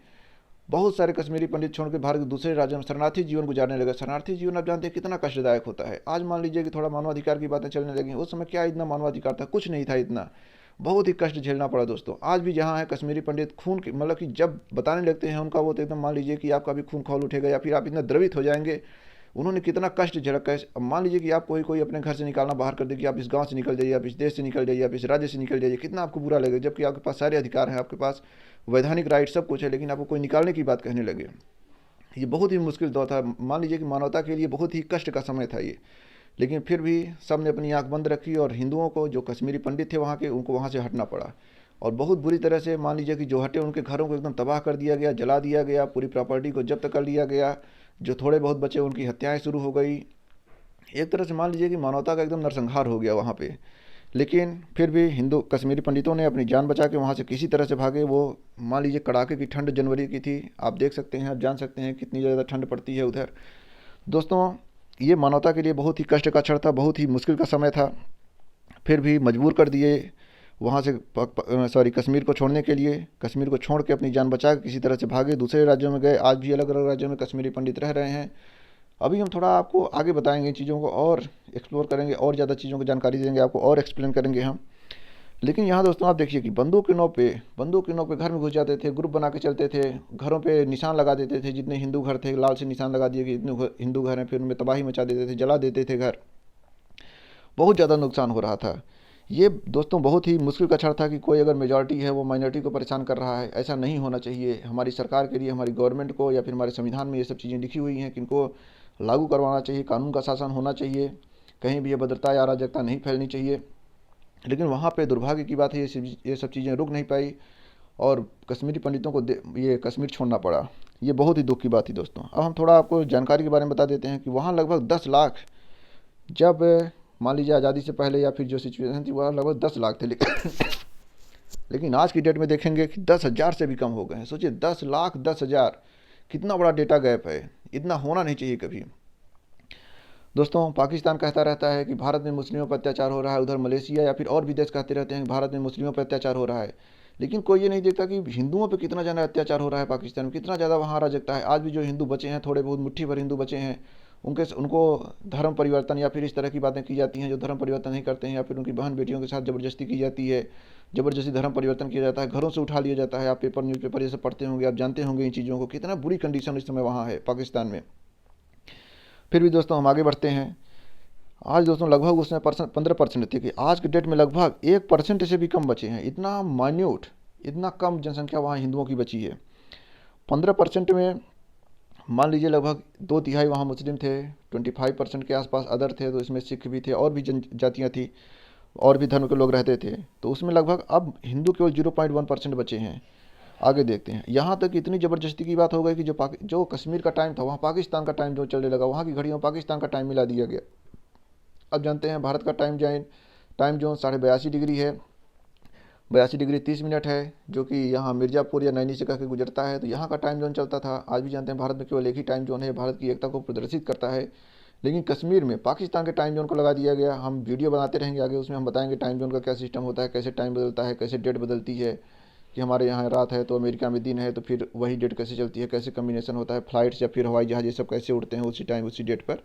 बहुत सारे कश्मीरी पंडित छोड़ के भारत के दूसरे राज्यों में शरणार्थी जीवन गुजारने लगे। शरणार्थी जीवन आप जानते हैं कितना कष्टदायक होता है। आज मान लीजिए कि थोड़ा मानवाधिकार की बातें चलने लगी, उस समय क्या इतना मानवाधिकार था? कुछ नहीं था इतना। बहुत ही कष्ट झेलना पड़ा दोस्तों। आज भी जहाँ है कश्मीरी पंडित खून की मतलब कि जब बताने लगते हैं उनका, वो तो एकदम मान लीजिए कि आपका भी खून खौल उठेगा या फिर आप इतना द्रवित हो जाएंगे। उन्होंने कितना कष्ट झेला। कैसे अब मान लीजिए कि आप कोई अपने घर से निकालना बाहर कर दे कि आप इस गांव से निकल जाइए, आप इस देश से निकल जाइए, आप इस राज्य से निकल जाइए, कितना आपको बुरा लगेगा। जबकि आपके पास सारे अधिकार हैं, आपके पास वैधानिक राइट सब कुछ है, लेकिन आपको कोई निकालने की बात कहने लगे। ये बहुत ही मुश्किल दौर था। मान लीजिए कि मानवता के लिए बहुत ही कष्ट का समय था ये। लेकिन फिर भी सब ने अपनी आंख बंद रखी और हिंदुओं को, जो कश्मीरी पंडित थे वहाँ के, उनको वहाँ से हटना पड़ा। और बहुत बुरी तरह से मान लीजिए कि जो हटे उनके घरों को एकदम तबाह कर दिया गया, जला दिया गया, पूरी प्रॉपर्टी को जब्त कर लिया गया। जो थोड़े बहुत बचे उनकी हत्याएं शुरू हो गई। एक तरह से मान लीजिए कि मानवता का एकदम नरसंहार हो गया वहाँ पे। लेकिन फिर भी हिंदू कश्मीरी पंडितों ने अपनी जान बचा के वहाँ से किसी तरह से भागे। वो मान लीजिए कड़ाके की ठंड जनवरी की थी, आप देख सकते हैं, आप जान सकते हैं कितनी ज़्यादा ठंड पड़ती है उधर। दोस्तों, ये मानवता के लिए बहुत ही कष्ट का क्षण था, बहुत ही मुश्किल का समय था। फिर भी मजबूर कर दिए वहाँ से कश्मीर को छोड़ने के लिए। कश्मीर को छोड़ के अपनी जान बचा के किसी तरह से भागे, दूसरे राज्यों में गए। आज भी अलग अलग राज्यों में कश्मीरी पंडित रह रहे हैं। अभी हम थोड़ा आपको आगे बताएंगे, चीज़ों को और एक्सप्लोर करेंगे और ज़्यादा चीज़ों की जानकारी देंगे आपको और एक्सप्लेन करेंगे हम। लेकिन यहाँ दोस्तों आप देखिए कि बंदूक के नोक पे घर में घुस जाते थे, ग्रुप बना के चलते थे, घरों पे निशान लगा देते थे। जितने हिंदू घर थे लाल से निशान लगा दिए कि जितने हिंदू घर हैं, फिर उनमें तबाही मचा देते थे, जला देते थे घर। बहुत ज़्यादा नुकसान हो रहा था। ये दोस्तों बहुत ही मुश्किल का क्षण था कि कोई अगर मेजॉरिटी है वो माइनॉरिटी को परेशान कर रहा है। ऐसा नहीं होना चाहिए। हमारी सरकार के लिए, हमारी गवर्नमेंट को या फिर हमारे संविधान में ये सब चीज़ें लिखी हुई हैं कि इनको लागू करवाना चाहिए, कानून का शासन होना चाहिए, कहीं भी अभद्रता या अराजकता नहीं फैलनी चाहिए। लेकिन वहाँ पे दुर्भाग्य की बात है ये सब चीज़ें रुक नहीं पाई और कश्मीरी पंडितों को ये कश्मीर छोड़ना पड़ा। ये बहुत ही दुख की बात थी दोस्तों। अब हम थोड़ा आपको जानकारी के बारे में बता देते हैं कि वहाँ लगभग 10 लाख, जब मान लीजिए आज़ादी से पहले या फिर जो सिचुएशन थी वह लगभग 10 लाख थे। लेकिन आज की डेट में देखेंगे कि 10,000 से भी कम हो गए हैं। सोचिए 10 लाख 10,000, कितना बड़ा डेटा गैप है। इतना होना नहीं चाहिए कभी। दोस्तों पाकिस्तान कहता रहता है कि भारत में मुस्लिमों पर अत्याचार हो रहा है, उधर मलेशिया या फिर और भी देश कहते रहते हैं कि भारत में मुस्लिमों पर अत्याचार हो रहा है, लेकिन कोई ये नहीं देखता कि हिंदुओं पर कितना ज़्यादा अत्याचार हो रहा है पाकिस्तान में, कितना ज़्यादा वहाँ अराजकता है। आज भी जो हिंदू बचे हैं, थोड़े बहुत मुट्ठी भर हिंदू बचे हैं, उनको धर्म परिवर्तन या फिर इस तरह की बातें की जाती हैं जो धर्म परिवर्तन नहीं करते हैं, या फिर उनकी बहन बेटियों के साथ ज़बरदस्ती की जाती है, ज़बरदस्ती धर्म परिवर्तन किया जाता है, घरों से उठा लिया जाता है। आप न्यूज़पेपर ये सब पढ़ते होंगे, आप जानते होंगे इन चीज़ों को, कितना बुरी कंडीशन इस समय वहाँ है पाकिस्तान में। फिर भी दोस्तों हम आगे बढ़ते हैं। आज दोस्तों लगभग उसमें 15% थी कि आज के डेट में लगभग 1% से भी कम बचे हैं। इतना माइन्यूट, इतना कम जनसंख्या वहाँ हिंदुओं की बची है। 15% में मान लीजिए लगभग 2/3 वहाँ मुस्लिम थे, 25% के आसपास अदर थे, तो इसमें सिख भी थे और भी जनजातियाँ थी और भी धर्म के लोग रहते थे, तो उसमें लगभग अब हिंदू केवल 0.1% बचे हैं। आगे देखते हैं। यहाँ तक इतनी ज़बरदस्ती की बात हो गई कि जो कश्मीर का टाइम था वहाँ पाकिस्तान का टाइम जो चलने लगा, वहाँ की घड़ियों पाकिस्तान का टाइम मिला दिया गया। अब जानते हैं भारत का टाइम जोन 82.5 डिग्री है, 82 डिग्री 30 मिनट है, जो कि यहाँ मिर्ज़ापुर या नैनी से कह के गुजरता है। तो यहाँ का टाइम जोन चलता था। आज भी जानते हैं भारत में केवल एक ही टाइम जोन है, भारत की एकता को प्रदर्शित करता है। लेकिन कश्मीर में पाकिस्तान के टाइम जोन को लगा दिया गया। हम वीडियो बनाते रहेंगे आगे, उसमें हम बताएंगे टाइम जोन का क्या सिस्टम होता है, कैसे टाइम बदलता है, कैसे डेट बदलती है, कि हमारे यहाँ रात है तो अमेरिका में दिन है, तो फिर वही डेट कैसे चलती है, कैसे कम्बिनेशन होता है, फ्लाइट्स या फिर हवाई जहाज़ ये सब कैसे उड़ते हैं उसी टाइम उसी डेट पर।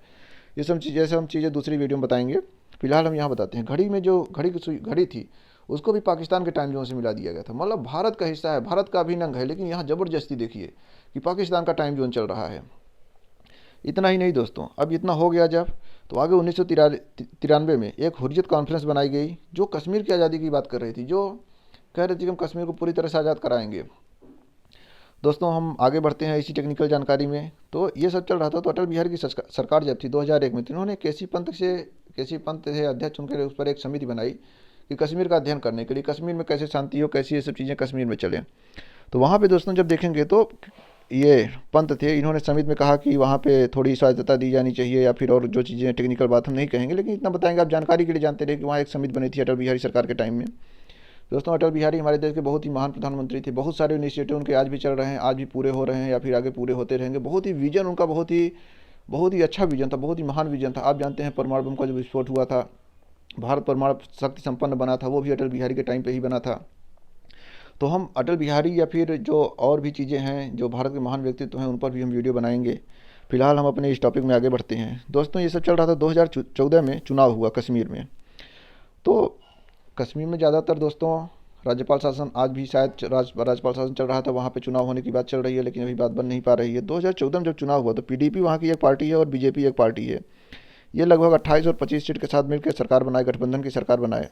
ये सब चीज़ें हम चीज़ें दूसरी वीडियो में बताएंगे। फिलहाल हम यहाँ बताते हैं। घड़ी में जो घड़ी थी उसको भी पाकिस्तान के टाइम जोन से मिला दिया गया था। मतलब भारत का हिस्सा है, भारत का अभिन्न अंग है, लेकिन यहाँ ज़बरदस्ती देखिए कि पाकिस्तान का टाइम जोन चल रहा है। इतना ही नहीं दोस्तों, अब इतना हो गया जब, तो आगे 1993 में एक हुर्रियत कॉन्फ्रेंस बनाई गई जो कश्मीर की आज़ादी की बात कर रही थी, जो कह रही थी कि हम कश्मीर को पूरी तरह से आज़ाद कराएंगे। दोस्तों हम आगे बढ़ते हैं इसी टेक्निकल जानकारी में। तो ये सब चल रहा था, तो अटल बिहारी की सरकार जब थी 2001 में, तो इन्होंने केसी पंत से अध्यक्ष चुनकर उस पर एक समिति बनाई कि कश्मीर का अध्ययन करने के लिए, कश्मीर में कैसे शांति हो, कैसी ये सब चीज़ें कश्मीर में चलें। तो वहाँ पे दोस्तों जब देखेंगे तो ये पंत थे, इन्होंने समिति में कहा कि वहाँ पे थोड़ी स्वायत्तता दी जानी चाहिए, या फिर और जो चीज़ें टेक्निकल बात हम नहीं कहेंगे, लेकिन इतना बताएंगे आप जानकारी के लिए जानते रहे कि वहाँ एक समिति बनी थी अटल बिहारी सरकार के टाइम में। दोस्तों अटल बिहारी हमारे देश के बहुत ही महान प्रधानमंत्री थे। बहुत सारे इनिशिएटिव उनके आज भी चल रहे हैं, आज भी पूरे हो रहे हैं या फिर आगे पूरे होते रहेंगे। बहुत ही विजन उनका बहुत ही अच्छा विजन था, बहुत ही महान विजन था। आप जानते हैं परमाणु बम का जो विस्फोट हुआ था, भारत परमाणु शक्ति संपन्न बना था, वो भी अटल बिहारी के टाइम पे ही बना था। तो हम अटल बिहारी या फिर जो और भी चीज़ें हैं जो भारत के महान व्यक्तित्व हैं उन पर भी हम वीडियो बनाएंगे। फिलहाल हम अपने इस टॉपिक में आगे बढ़ते हैं। दोस्तों ये सब चल रहा था, 2014 में चुनाव हुआ कश्मीर में। तो कश्मीर में ज़्यादातर दोस्तों राज्यपाल शासन, आज भी शायद राज्यपाल शासन चल रहा था, वहाँ पे चुनाव होने की बात चल रही है, लेकिन अभी बात बन नहीं पा रही है। 2014 में जब चुनाव हुआ तो पीडीपी वहाँ की एक पार्टी है और बीजेपी एक पार्टी है। ये लगभग 28 और 25 सीट के साथ मिलकर सरकार बनाए, गठबंधन की सरकार बनाए।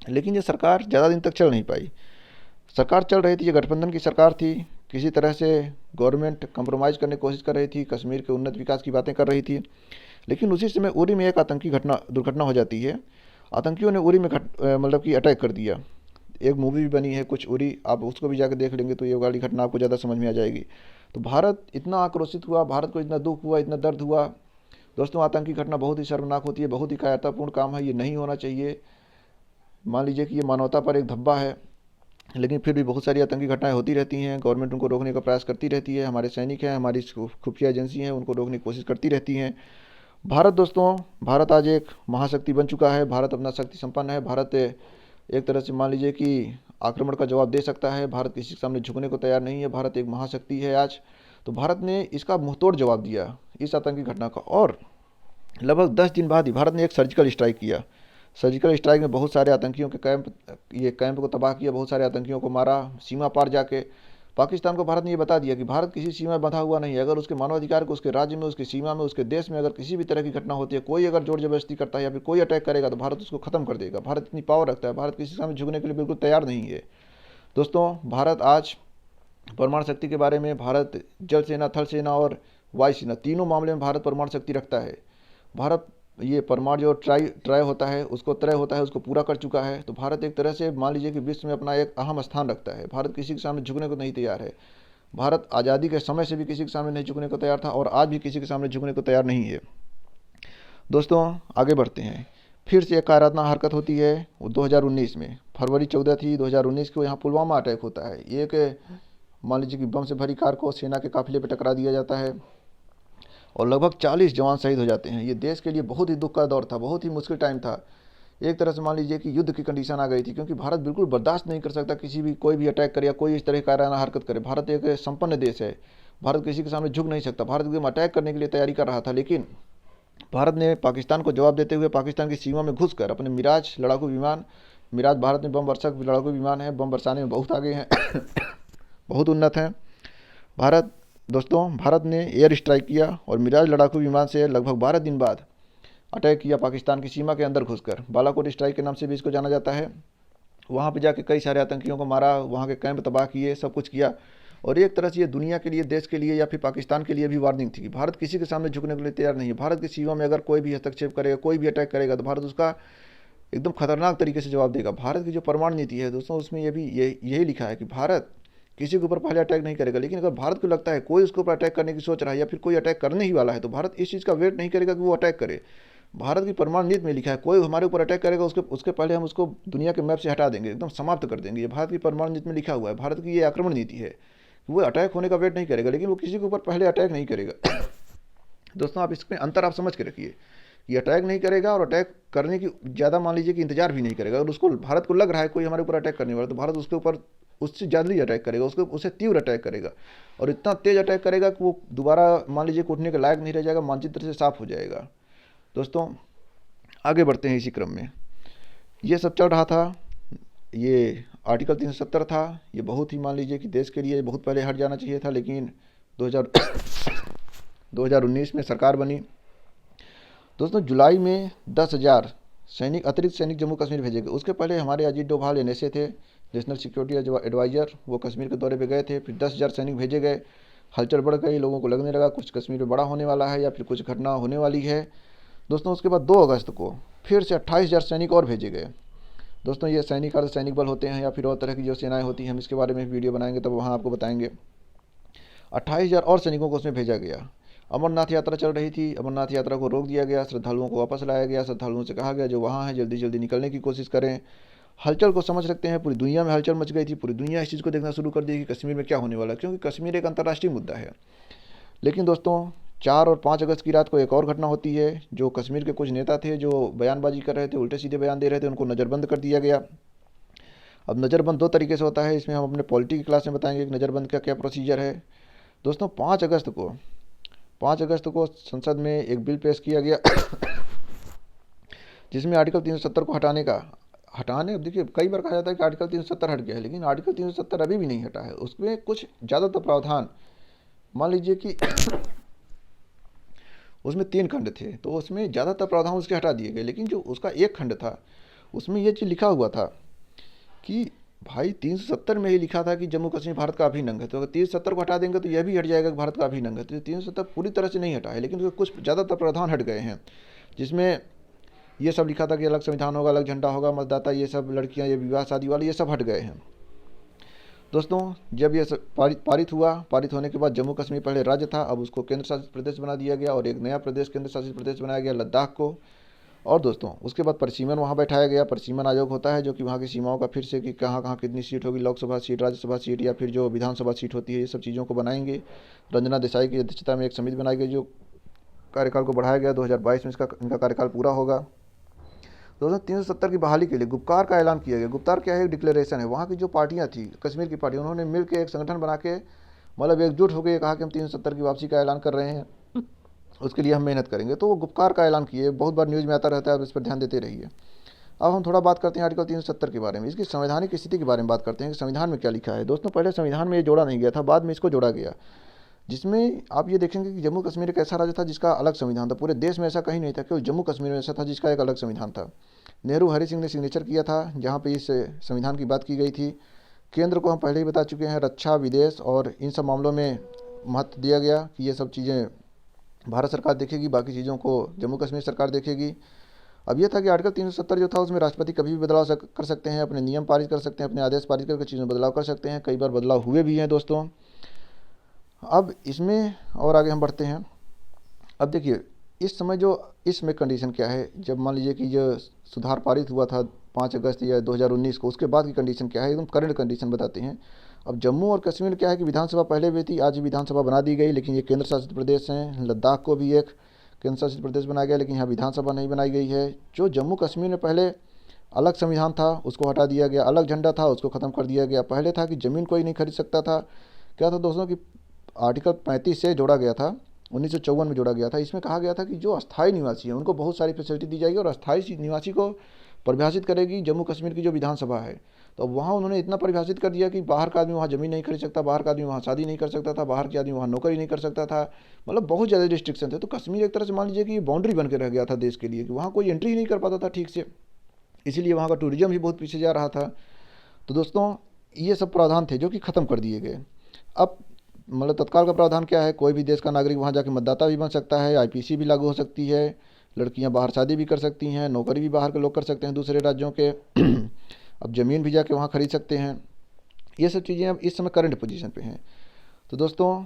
लेकिन ये सरकार ज़्यादा दिन तक चल नहीं पाई। सरकार चल रही थी, ये गठबंधन की सरकार थी, किसी तरह से गवर्नमेंट कंप्रोमाइज़ करने की कोशिश कर रही थी, कश्मीर के उन्नत विकास की बातें कर रही थी। लेकिन उसी समय उरी में एक आतंकी दुर्घटना हो जाती है। आतंकियों ने उरी में मतलब कि अटैक कर दिया। एक मूवी भी बनी है कुछ उरी, आप उसको भी जाकर देख लेंगे तो ये वाली घटना आपको ज़्यादा समझ में आ जाएगी। तो भारत इतना आक्रोशित हुआ, भारत को इतना दुख हुआ, इतना दर्द हुआ। दोस्तों आतंकी घटना बहुत ही शर्मनाक होती है, बहुत ही कायरतापूर्ण काम है, ये नहीं होना चाहिए। मान लीजिए कि ये मानवता पर एक धब्बा है, लेकिन फिर भी बहुत सारी आतंकी घटनाएं होती रहती हैं। गवर्नमेंट उनको रोकने का प्रयास करती रहती है, हमारे सैनिक हैं, हमारी खुफिया एजेंसी हैं, उनको रोकने की कोशिश करती रहती हैं। भारत आज एक महाशक्ति बन चुका है, भारत अपना शक्ति संपन्न है। भारत एक तरह से मान लीजिए कि आक्रमण का जवाब दे सकता है। भारत किसी के सामने झुकने को तैयार नहीं है, भारत एक महाशक्ति है आज। तो भारत ने इसका मुंहतोड़ जवाब दिया इस आतंकी घटना का, और लगभग 10 दिन बाद ही भारत ने एक सर्जिकल स्ट्राइक किया। सर्जिकल स्ट्राइक में बहुत सारे आतंकियों के कैंप को तबाह किया, बहुत सारे आतंकियों को मारा, सीमा पार जाके। पाकिस्तान को भारत ने ये बता दिया कि भारत किसी सीमा में बंधा हुआ नहीं है। अगर उसके मानवाधिकार को उसके राज्य में, उसकी सीमा में, उसके देश में अगर किसी भी तरह की घटना होती है, कोई अगर जोर जबरदस्ती करता है या फिर कोई अटैक करेगा तो भारत उसको खत्म कर देगा। भारत इतनी पावर रखता है, भारत किसी के सामने झुकने के लिए बिल्कुल तैयार नहीं है। दोस्तों भारत आज परमाणु शक्ति के बारे में, भारत जल सेना, थल सेना और वायु सेना तीनों मामले में भारत परमाणु शक्ति रखता है। भारत ये परमाणु जो ट्राई होता है उसको त्रय होता है उसको पूरा कर चुका है। तो भारत एक तरह से मान लीजिए कि विश्व में अपना एक अहम स्थान रखता है। भारत किसी के सामने झुकने को नहीं तैयार है। भारत आज़ादी के समय से भी किसी के सामने नहीं झुकने को तैयार था और आज भी किसी के सामने झुकने को तैयार नहीं है। दोस्तों आगे बढ़ते हैं। फिर से एक कायराना हरकत होती है 2019 में, फरवरी 14 थी 2019 को, यहाँ पुलवामा अटैक होता है। एक मान लीजिए कि बम से भरी कार को सेना के काफिले पर टकरा दिया जाता है। और लगभग 40 जवान शहीद हो जाते हैं। ये देश के लिए बहुत ही दुख का दौर था, बहुत ही मुश्किल टाइम था। एक तरह से मान लीजिए कि युद्ध की कंडीशन आ गई थी, क्योंकि भारत बिल्कुल बर्दाश्त नहीं कर सकता किसी भी कोई भी अटैक करे या कोई इस तरह का कायराना हरकत करे। भारत एक संपन्न देश है, भारत किसी के सामने झुक नहीं सकता। भारत एकदम अटैक करने के लिए तैयारी कर रहा था, लेकिन भारत ने पाकिस्तान को जवाब देते हुए पाकिस्तान की सीमा में घुसकर अपने मिराज लड़ाकू विमान, मिराज भारत में बम वर्षक लड़ाकू विमान है, बम बरसाने में बहुत आगे हैं बहुत उन्नत हैं भारत। दोस्तों, भारत ने एयर स्ट्राइक किया और मिराज लड़ाकू विमान से लगभग 12 दिन बाद अटैक किया पाकिस्तान की सीमा के अंदर घुसकर। बालाकोट स्ट्राइक के नाम से भी इसको जाना जाता है। वहाँ पे जाके कई सारे आतंकियों को मारा, वहाँ के कैंप तबाह किए, सब कुछ किया। और एक तरह से ये दुनिया के लिए, देश के लिए या फिर पाकिस्तान के लिए भी वार्निंग थी कि भारत किसी के सामने झुकने के लिए तैयार नहीं है। भारत की सीमा में अगर कोई भी हस्तक्षेप करेगा, कोई भी अटैक करेगा, तो भारत उसका एकदम खतरनाक तरीके से जवाब देगा। भारत की जो परमाणु नीति है दोस्तों, उसमें यही लिखा है कि भारत किसी के ऊपर पहले अटैक नहीं करेगा, लेकिन अगर भारत को लगता है कोई उसके ऊपर अटैक करने की सोच रहा है या फिर कोई अटैक करने ही वाला है, तो भारत इस चीज़ का वेट नहीं करेगा कि वो अटैक करे। भारत की परमाणु नीति में लिखा है कोई हमारे ऊपर अटैक करेगा उसके पहले हम उसको दुनिया के मैप से हटा देंगे, एकदम समाप्त कर देंगे। ये भारत की परमाणु नीति में लिखा हुआ है। भारत की ये आक्रमण नीति है, वो अटैक होने का वेट नहीं करेगा, लेकिन वो किसी के ऊपर पहले अटैक नहीं करेगा दोस्तों, आप इसमें अंतर आप समझ के रखिए कि अटैक नहीं करेगा और अटैक करने की ज़्यादा मान लीजिए कि इंतजार भी नहीं करेगा। अगर उसको भारत को लग रहा है कोई हमारे ऊपर अटैक करने वाला, तो भारत उसके ऊपर उससे ज़्यादा ही अटैक करेगा, उससे तीव्र अटैक करेगा और इतना तेज अटैक करेगा कि वो दोबारा मान लीजिए उठने के लायक नहीं रह जाएगा, मानचित्र से साफ हो जाएगा। दोस्तों, आगे बढ़ते हैं। इसी क्रम में ये सब चल रहा था। ये आर्टिकल 370 था, ये बहुत ही मान लीजिए कि देश के लिए बहुत पहले हट जाना चाहिए था, लेकिन 2019 में सरकार बनी। दोस्तों, जुलाई में 10,000 सैनिक, अतिरिक्त सैनिक जम्मू कश्मीर भेजे गए। उसके पहले हमारे अजीत डोभाल एनएसए थे, नेशनल सिक्योरिटी एडवाइज़र, वो कश्मीर के दौरे पे गए थे। फिर 10,000 सैनिक भेजे गए। हलचल बढ़ गई, लोगों को लगने लगा कुछ कश्मीर में बड़ा होने वाला है या फिर कुछ घटना होने वाली है। दोस्तों, उसके बाद 2 अगस्त को फिर से 28,000 सैनिक और भेजे गए। दोस्तों, ये सैनिक अर्ध सैनिक बल होते हैं या फिर और तरह की जो सेनाएं होती हैं, हम इसके बारे में वीडियो बनाएंगे तब वहाँ आपको बताएंगे। 28,000 और सैनिकों को उसमें भेजा गया। अमरनाथ यात्रा चल रही थी, अमरनाथ यात्रा को रोक दिया गया, श्रद्धालुओं को वापस लाया गया। श्रद्धालुओं से कहा गया जो वहाँ हैं जल्दी जल्दी निकलने की कोशिश करें। हलचल को समझ सकते हैं, पूरी दुनिया में हलचल मच गई थी। पूरी दुनिया इस चीज़ को देखना शुरू कर दी कि कश्मीर में क्या होने वाला है, क्योंकि कश्मीर एक अंतर्राष्ट्रीय मुद्दा है। लेकिन दोस्तों, 4 और 5 अगस्त की रात को एक और घटना होती है। जो कश्मीर के कुछ नेता थे जो बयानबाजी कर रहे थे, उल्टे सीधे बयान दे रहे थे, उनको नज़रबंद कर दिया गया। अब नज़रबंद 2 तरीके से होता है, इसमें हम अपने पॉलिटी की क्लास में बताएंगे कि नज़रबंद का क्या प्रोसीजर है। दोस्तों, 5 अगस्त को संसद में एक बिल पेश किया गया जिसमें आर्टिकल 370 को हटाने देखिए, कई बार कहा जाता है कि आर्टिकल 370 हट गया है, लेकिन आर्टिकल 370 अभी भी नहीं हटा है। उसमें कुछ ज़्यादातर प्रावधान मान लीजिए कि उसमें 3 खंड थे, तो उसमें ज़्यादातर प्रावधान उसके हटा दिए गए, लेकिन जो उसका एक खंड था उसमें ये चीज़ लिखा हुआ था कि भाई 370 में ही लिखा था कि जम्मू कश्मीर भारत का अभिन्न अंग है, तो अगर 370 को हटा देंगे तो यह भी हट जाएगा कि भारत का अभिन्न अंग है। तो 370 पूरी तरह से नहीं हटा है, लेकिन उसके कुछ ज़्यादातर प्रावधान हट गए हैं, जिसमें ये सब लिखा था कि अलग संविधान होगा, अलग झंडा होगा, मतदाता, ये सब लड़कियां, ये विवाह शादी वाले, ये सब हट गए हैं। दोस्तों, जब ये पारित हुआ, पारित होने के बाद जम्मू कश्मीर पहले राज्य था, अब उसको केंद्र शासित प्रदेश बना दिया गया और एक नया प्रदेश केंद्र शासित प्रदेश बनाया गया, लद्दाख को। और दोस्तों, उसके बाद परिसीमन वहाँ बैठाया गया। परिसीमन आयोग होता है जो कि वहाँ की सीमाओं का फिर से कि कहाँ कहाँ कितनी सीट होगी, लोकसभा सीट, राज्यसभा सीट या फिर जो विधानसभा सीट होती है, ये सब चीज़ों को बनाएंगे। रंजना देसाई की अध्यक्षता में एक समिति बनाई गई, जो कार्यकाल को बढ़ाया गया। 2022 में इनका कार्यकाल पूरा होगा। 370 की बहाली के लिए गुप्कार का ऐलान किया गया। गुप्कार क्या है? एक डिक्लेरेशन है। वहाँ की जो पार्टियाँ थी, कश्मीर की पार्टी, उन्होंने मिलकर एक संगठन बना के मतलब एकजुट होकर कहा कि हम 370 की वापसी का ऐलान कर रहे हैं, उसके लिए हम मेहनत करेंगे। तो वो गुप्कार का ऐलान किए, बहुत बार न्यूज़ में आता रहता है, आप इस पर ध्यान देते रहिए। अब हम थोड़ा बात करते हैं आर्टिकल 370 के बारे में, इसकी संवैधानिक स्थिति के बारे में बात करते हैं कि संविधान में क्या लिखा है। दोस्तों, पहले संविधान में ये जोड़ा नहीं गया था, बाद में इसको जोड़ा गया, जिसमें आप ये देखेंगे कि जम्मू कश्मीर एक ऐसा राज्य था जिसका अलग संविधान था। पूरे देश में ऐसा कहीं नहीं था, केवल जम्मू कश्मीर में ऐसा था जिसका एक अलग संविधान था। नेहरू हरि सिंह ने सिग्नेचर किया था, जहाँ पे इस संविधान की बात की गई थी। केंद्र को हम पहले ही बता चुके हैं, रक्षा, विदेश और इन सब मामलों में महत्व दिया गया कि ये सब चीज़ें भारत सरकार देखेगी, बाकी चीज़ों को जम्मू कश्मीर सरकार देखेगी। अब यह था कि आर्टिकल 370 जो था, उसमें राष्ट्रपति कभी भी बदलाव कर सकते हैं, अपने नियम पारित कर सकते हैं, अपने आदेश पारित करके चीज़ों में बदलाव कर सकते हैं। कई बार बदलाव हुए भी हैं दोस्तों। अब इसमें और आगे हम बढ़ते हैं। अब देखिए, इस समय जो इसमें कंडीशन क्या है, जब मान लीजिए कि जो सुधार पारित हुआ था 5 अगस्त या 2019 को, उसके बाद की कंडीशन क्या है, एकदम करंट कंडीशन बताते हैं। अब जम्मू और कश्मीर क्या है कि विधानसभा पहले भी थी, आज विधानसभा बना दी गई, लेकिन ये केंद्र शासित प्रदेश हैं। लद्दाख को भी एक केंद्र शासित प्रदेश बनाया गया, लेकिन यहाँ विधानसभा नहीं बनाई गई है। जो जम्मू कश्मीर में पहले अलग संविधान था उसको हटा दिया गया, अलग झंडा था उसको ख़त्म कर दिया गया। पहले था कि ज़मीन कोई नहीं खरीद सकता था। क्या था दोस्तों कि आर्टिकल 35 से जोड़ा गया था, 1954 में जोड़ा गया था। इसमें कहा गया था कि जो अस्थायी निवासी हैं उनको बहुत सारी फैसिलिटी दी जाएगी, और अस्थायी निवासी को परिभाषित करेगी जम्मू कश्मीर की जो विधानसभा है। तो वहाँ उन्होंने इतना परिभाषित कर दिया कि बाहर का आदमी वहाँ ज़मीन नहीं खरीद सकता, बाहर का आदमी वहाँ शादी नहीं कर सकता था, बाहर के आदमी वहाँ नौकरी नहीं कर सकता था। मतलब बहुत ज़्यादा रिस्ट्रिक्शन थे। तो कश्मीर एक तरह से मान लीजिए कि ये बाउंड्री बन के रह गया था देश के लिए, कि वहाँ कोई एंट्री नहीं कर पाता था ठीक से, इसीलिए वहाँ का टूरिज्म भी बहुत पीछे जा रहा था। तो दोस्तों ये सब प्रावधान थे जो कि ख़त्म कर दिए गए। अब मतलब तत्काल का प्रावधान क्या है, कोई भी देश का नागरिक वहाँ जाके मतदाता भी बन सकता है, आईपीसी भी लागू हो सकती है, लड़कियाँ बाहर शादी भी कर सकती हैं, नौकरी भी बाहर के लोग कर सकते हैं दूसरे राज्यों के। अब ज़मीन भी जाके वहाँ खरीद सकते हैं। ये सब चीज़ें अब इस समय करंट पोजीशन पे हैं। तो दोस्तों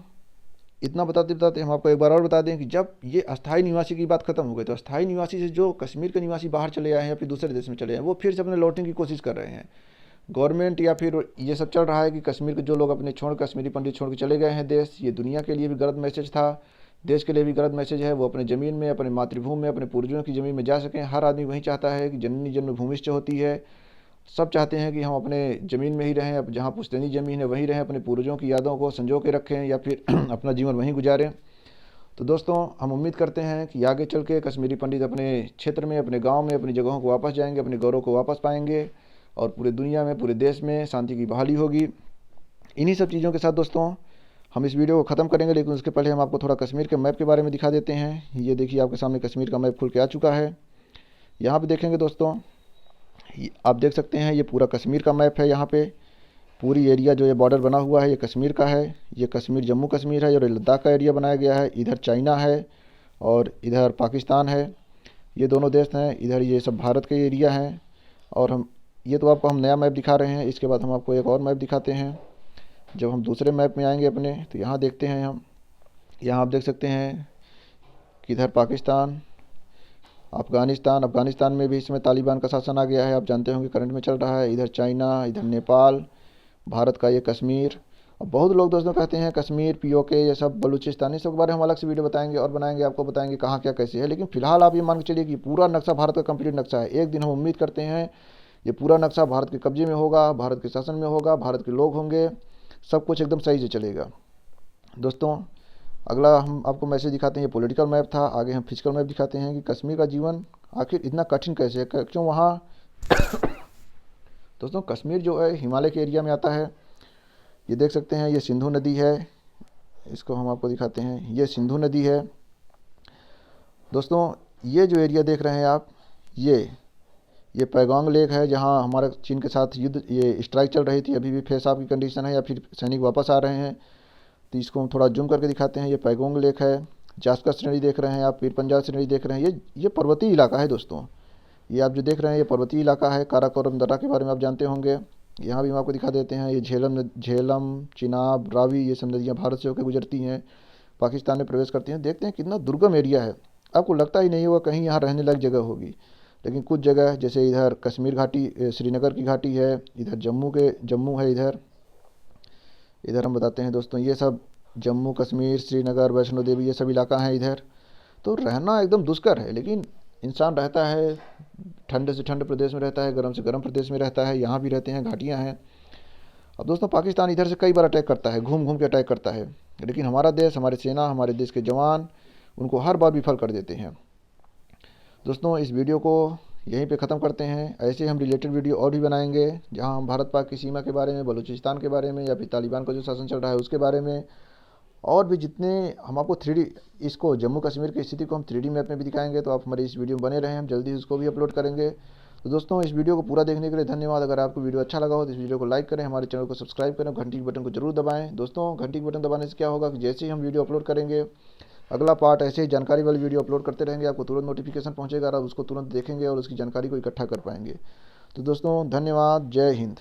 इतना बताते बताते हम आपको एक बार और बता दें कि जब ये अस्थायी निवासी की बात खत्म हो गई, तो अस्थायी निवासी से जो कश्मीर के निवासी बाहर चले आए हैं या फिर दूसरे देश में चले आए हैं, वो फिर से अपने लौटने की कोशिश कर रहे हैं। गवर्नमेंट या फिर ये सब चल रहा है कि कश्मीर के जो लोग अपने कश्मीरी पंडित छोड़ के चले गए हैं देश, ये दुनिया के लिए भी गलत मैसेज था, देश के लिए भी गलत मैसेज है। वो अपने ज़मीन में, अपने मातृभूमि में, अपने पूर्वजों की ज़मीन में जा सकें। हर आदमी वही चाहता है कि जननी जन्मभूमिश्च होती है। सब चाहते हैं कि हम अपने ज़मीन में ही रहें, अब जहाँ पुश्तैनी ज़मीन है वहीं रहें, अपने पूर्वजों की यादों को संजो के रखें या फिर अपना जीवन वहीं गुजारें। तो दोस्तों हम उम्मीद करते हैं कि आगे चल के कश्मीरी पंडित अपने क्षेत्र में, अपने गांव में, अपनी जगहों को वापस जाएंगे, अपने गौरव को वापस पाएंगे, और पूरे दुनिया में, पूरे देश में शांति की बहाली होगी। इन्हीं सब चीज़ों के साथ दोस्तों हम इस वीडियो को ख़त्म करेंगे, लेकिन उसके पहले हम आपको थोड़ा कश्मीर के मैप के बारे में दिखा देते हैं। ये देखिए आपके सामने कश्मीर का मैप खुल के आ चुका है। यहाँ पे देखेंगे दोस्तों, आप देख सकते हैं ये पूरा कश्मीर का मैप है। यहाँ पे पूरी एरिया जो ये बॉर्डर बना हुआ है ये कश्मीर का है। ये कश्मीर जम्मू कश्मीर है, और लद्दाख का एरिया बनाया गया है। इधर चाइना है और इधर पाकिस्तान है, ये दोनों देश हैं। इधर ये सब भारत के एरिया हैं। और हम ये तो आपको हम नया मैप दिखा रहे हैं। इसके बाद हम आपको एक और मैप दिखाते हैं। जब हम दूसरे मैप में आएंगे अपने, तो यहाँ देखते हैं हम, यहाँ आप देख सकते हैं कि इधर पाकिस्तान, अफ़गानिस्तान में भी इसमें तालिबान का शासन आ गया है, आप जानते होंगे करंट में चल रहा है। इधर चाइना, इधर नेपाल, भारत का ये कश्मीर। अब बहुत लोग दोस्तों कहते हैं कश्मीर, पीओके, ये सब बलूचिस्तान, इस सब के बारे में हम अलग से वीडियो बताएंगे और बनाएंगे, आपको बताएंगे कहाँ क्या कैसे है। लेकिन फिलहाल आप ये मान के चलिए कि पूरा नक्शा भारत का कंप्लीट नक्शा है। एक दिन हम उम्मीद करते हैं ये पूरा नक्शा भारत के कब्जे में होगा, भारत के शासन में होगा, भारत के लोग होंगे, सब कुछ एकदम सही से चलेगा। दोस्तों अगला हम आपको मैसेज दिखाते हैं, ये पॉलिटिकल मैप था। आगे हम फिजिकल मैप दिखाते हैं कि कश्मीर का जीवन आखिर इतना कठिन कैसे है, क्यों वहाँ दोस्तों कश्मीर जो है हिमालय के एरिया में आता है। ये देख सकते हैं ये सिंधु नदी है, इसको हम आपको दिखाते हैं, ये सिंधु नदी है। दोस्तों ये जो एरिया देख रहे हैं आप, ये पैगोंग लेक है, जहाँ हमारा चीन के साथ युद्ध, ये स्ट्राइक चल रही थी। अभी भी फेस ऑफ की कंडीशन है या फिर सैनिक वापस आ रहे हैं। तो इसको हम थोड़ा जूम करके दिखाते हैं। ये पैगोंग लेक है, जास्कर श्रेणी देख रहे हैं आप, पीर पंजाल श्रेणी देख रहे हैं। ये पर्वतीय इलाका है दोस्तों। ये आप जो देख रहे हैं ये पर्वतीय इलाका है। काराकोरम दर्रा के बारे में आप जानते होंगे। यहाँ भी हम आपको दिखा देते हैं। ये झेलम, चिनाब, रावी, ये सब नदियाँ भारत से होकर गुजरती हैं, पाकिस्तान में प्रवेश करती हैं। देखते हैं कितना दुर्गम एरिया है, आपको लगता ही नहीं होगा कहीं यहाँ रहने लायक जगह होगी। लेकिन कुछ जगह जैसे इधर कश्मीर घाटी, श्रीनगर की घाटी है, इधर जम्मू है, इधर हम बताते हैं दोस्तों, ये सब जम्मू कश्मीर, श्रीनगर, वैष्णो देवी, ये सब इलाका है इधर। तो रहना एकदम दुष्कर है, लेकिन इंसान रहता है, ठंड से ठंड प्रदेश में रहता है, गर्म से गर्म प्रदेश में रहता है, यहाँ भी रहते हैं, घाटियाँ हैं। अब दोस्तों पाकिस्तान इधर से कई बार अटैक करता है, घूम घूम के अटैक करता है, लेकिन हमारा देश, हमारी सेना, हमारे देश के जवान उनको हर बार विफल कर देते हैं। दोस्तों इस वीडियो को यहीं पे ख़त्म करते हैं। ऐसे हम रिलेटेड वीडियो और भी बनाएंगे, जहां हम भारत पाक की सीमा के बारे में, बलूचिस्तान के बारे में, या फिर तालिबान का जो शासन चल रहा है उसके बारे में, और भी जितने हम आपको 3D, इसको जम्मू कश्मीर की स्थिति को हम 3D मैप में भी दिखाएंगे। तो आप हमारे इस वीडियो में बने रहें, हम जल्दी उसको भी अपलोड करेंगे। तो दोस्तों इस वीडियो को पूरा देखने के लिए धन्यवाद। अगर आपको वीडियो अच्छा लगा हो तो इस वीडियो को लाइक करें, हमारे चैनल को सब्सक्राइब करें, घंटी के बटन को जरूर दबाएं। दोस्तों घंटी के बटन दबाने से क्या होगा कि जैसे ही हम वीडियो अपलोड करेंगे, अगला पार्ट ऐसे ही जानकारी वाली वीडियो अपलोड करते रहेंगे, आपको तुरंत नोटिफिकेशन पहुंचेगा और आप उसको तुरंत देखेंगे और उसकी जानकारी को इकट्ठा कर पाएंगे। तो दोस्तों धन्यवाद, जय हिंद।